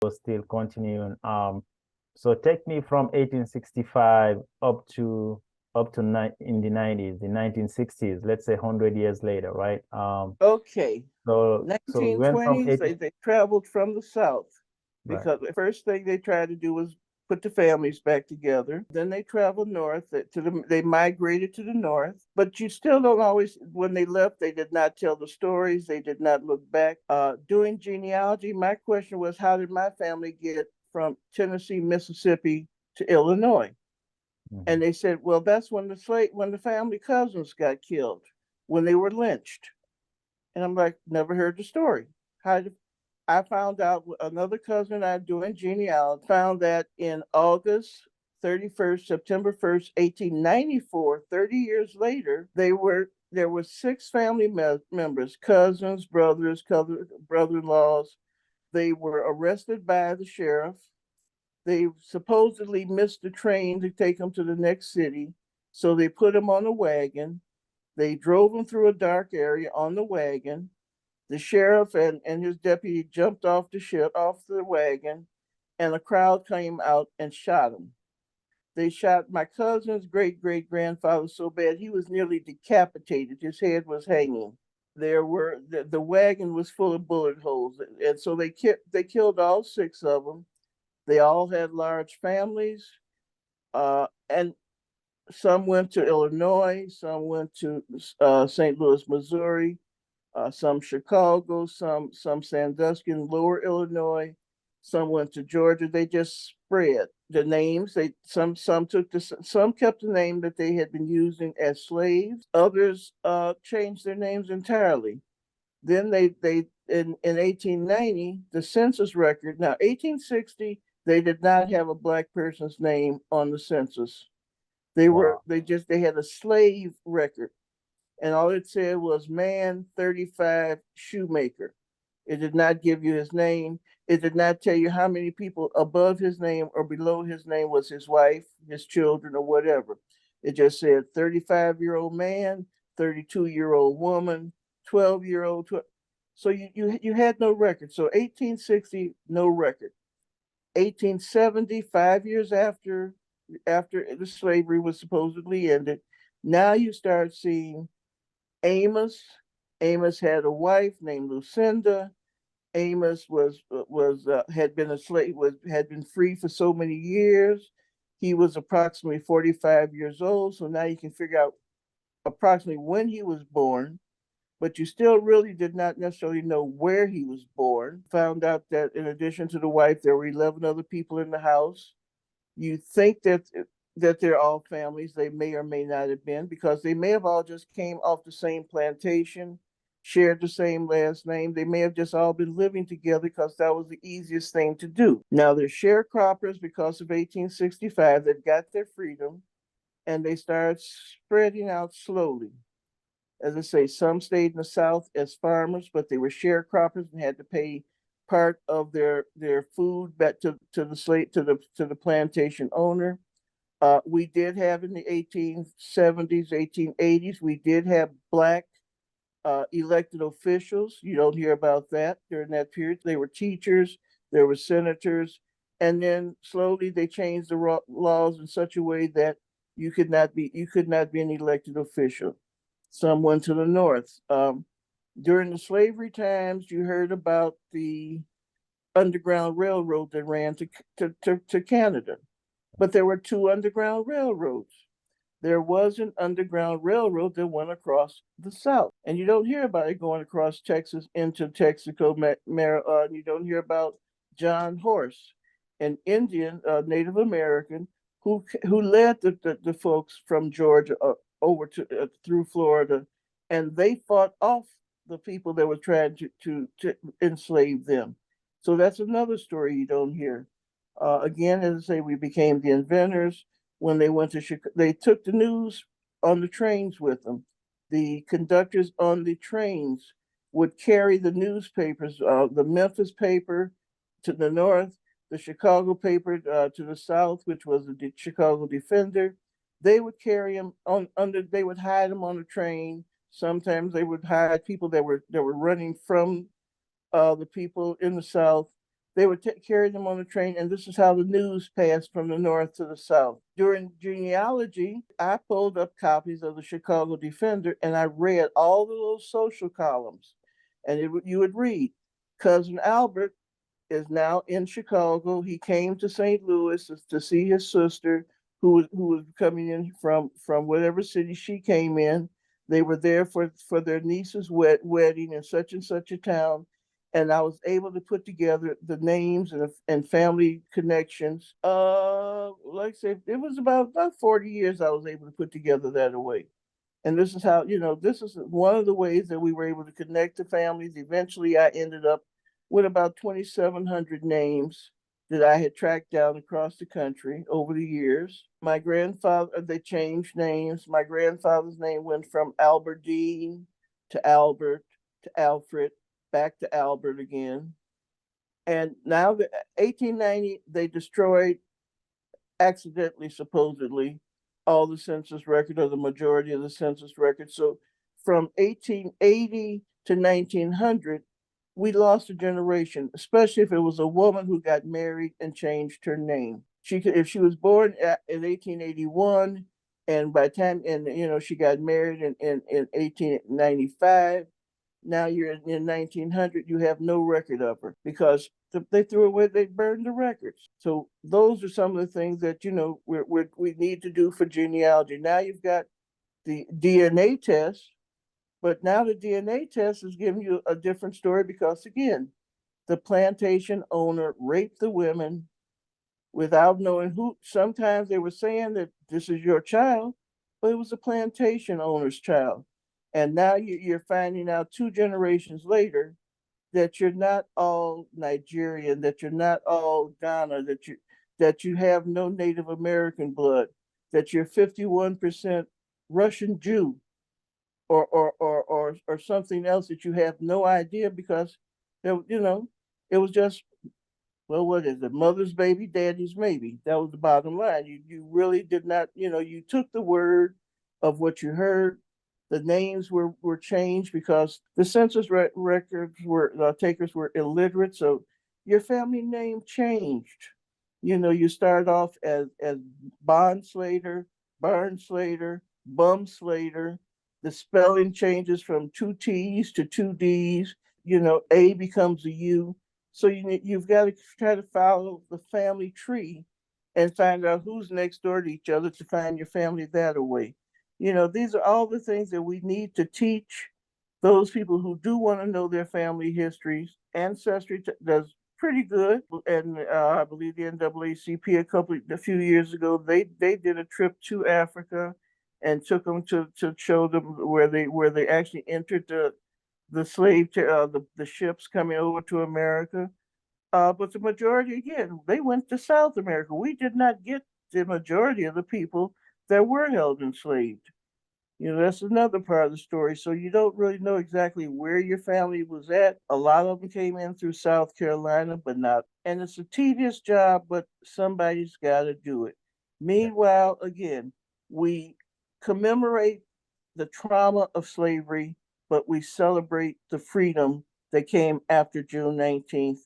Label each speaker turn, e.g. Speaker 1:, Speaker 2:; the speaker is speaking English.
Speaker 1: Still continuing. So take me from 1865 in the 90s, the 1960s, let's say 100 years later, right?
Speaker 2: Okay.
Speaker 1: So we went from
Speaker 2: 1920s,
Speaker 1: 80,
Speaker 2: they traveled from the south
Speaker 1: right?
Speaker 2: because the first thing they tried to do was put the families back together. Then they traveled north they migrated to the north, but you still don't always, when they left, they did not tell the stories. They did not look back. Doing genealogy, my question was, how did my family get from Tennessee, Mississippi to Illinois?
Speaker 1: Mhm.
Speaker 2: And they said, well, that's when the family cousins got killed, when they were lynched. And I'm like, never heard the story. How did I found out another cousin I doing genealogy found that in August 31st, September 1st, 1894, 30 years later, there were six family members, cousins, brothers, brother-in-laws. They were arrested by the sheriff. They supposedly missed the train to take them to the next city. So they put them on a wagon. They drove them through a dark area on the wagon. The sheriff and his deputy jumped off the wagon, and a crowd came out and shot him. They shot my cousin's great grandfather so bad he was nearly decapitated. His head was hanging. The wagon was full of bullet holes, and so they killed all six of them. They all had large families, and some went to Illinois, some went to St. Louis, Missouri, some Chicago, some Sandusky in Lower Illinois, some went to Georgia. They just spread the names. Some kept the name that they had been using as slaves. Others changed their names entirely. Then they in 1890 the census record. Now 1860 they did not have a black person's name on the census.
Speaker 1: Wow.
Speaker 2: They had a slave record, and all it said was man 35 shoemaker. It did not give you his name. It did not tell you how many people above his name or below his name was his wife, his children, or whatever. It just said 35-year-old man, 32-year-old woman, 12-year-old. So you had no record. So 1860, no record. 1870, 5 years after the slavery was supposedly ended, now you start seeing Amos. Amos had a wife named Lucinda. Amos was had been a slave was had been free for so many years. He was approximately 45 years old, so now you can figure out approximately when he was born, but you still really did not necessarily know where he was born. Found out that in addition to the wife, there were 11 other people in the house. You think that they're all families. They may or may not have been, because they may have all just came off the same plantation, shared the same last name. They may have just all been living together because that was the easiest thing to do. Now they're sharecroppers because of 1865. They've got their freedom, and they started spreading out slowly. As I say, some stayed in the South as farmers, but they were sharecroppers and had to pay part of their food back to the slave to the plantation owner. We did have in the 1870s, 1880s, we did have black elected officials. You don't hear about that during that period. They were teachers, there were senators, and then slowly they changed the laws in such a way that you could not be an elected official. Some went to the north. During the slavery times, you heard about the Underground Railroad that ran to Canada. But there were two Underground Railroads. There was an Underground Railroad that went across the South. And you don't hear about it going across Texas into Texaco, you don't hear about John Horse, an Indian, Native American, who led the folks from Georgia over to through Florida, and they fought off the people that were trying to enslave them. So that's another story you don't hear. Again, as I say, we became the inventors. When they went to Chicago, they took the news on the trains with them. The conductors on the trains would carry the newspapers, the Memphis paper to the north, the Chicago paper to the south, which was the Chicago Defender. They would carry them on under. They would hide them on the train. Sometimes they would hide people that were running from the people in the South. They would carry them on the train, and this is how the news passed from the North to the South. During genealogy, I pulled up copies of the Chicago Defender, and I read all the little social columns. And you would read, Cousin Albert is now in Chicago. He came to St. Louis to see his sister, who was coming in from whatever city she came in. They were there for their niece's wedding in such and such a town, and I was able to put together the names and family connections. Like I said, it was about 40 years I was able to put together that away. And this is how, this is one of the ways that we were able to connect to families. Eventually, I ended up with about 2,700 names that I had tracked down across the country over the years. My grandfather, they changed names. My grandfather's name went from Alberdine to Albert to Alfred, back to Albert again. And now, the 1890, they destroyed, accidentally, supposedly, all the census record, or the majority of the census record. So from 1880 to 1900, we lost a generation, especially if it was a woman who got married and changed her name. If she was born in 1881, and by the time, and she got married in 1895, now you're in 1900, you have no record of her because they threw away, they burned the records. So those are some of the things that we need to do for genealogy. Now you've got the DNA test, but now the DNA test is giving you a different story because, again, the plantation owner raped the women without knowing who. Sometimes they were saying that this is your child, but it was the plantation owner's child. And now you're finding out 2 generations later that you're not all Nigerian, that you're not all Ghana, that you have no Native American blood, that you're 51% Russian Jew, or something else that you have no idea, because it was just, well, what is it? Mother's baby, daddy's maybe. That was the bottom line. You really did not, you took the word of what you heard. The names were changed because the census records takers were illiterate. So your family name changed. You started off as Bond Slater, Barn Slater, Bum Slater. The spelling changes from 2 T's to 2 D's. A becomes a U. So you've got to try to follow the family tree and find out who's next door to each other to find your family that way. These are all the things that we need to teach those people who do want to know their family histories. Ancestry does pretty good, and I believe the NAACP a few years ago, they did a trip to Africa and took them to show them where they actually entered the ships coming over to America. But the majority, again, they went to South America. We did not get the majority of the people that were held enslaved. That's another part of the story. So you don't really know exactly where your family was at. A lot of them came in through South Carolina, but not. And it's a tedious job, but somebody's got to do it. Meanwhile, again, we commemorate the trauma of slavery, but we celebrate the freedom that came after June 19th.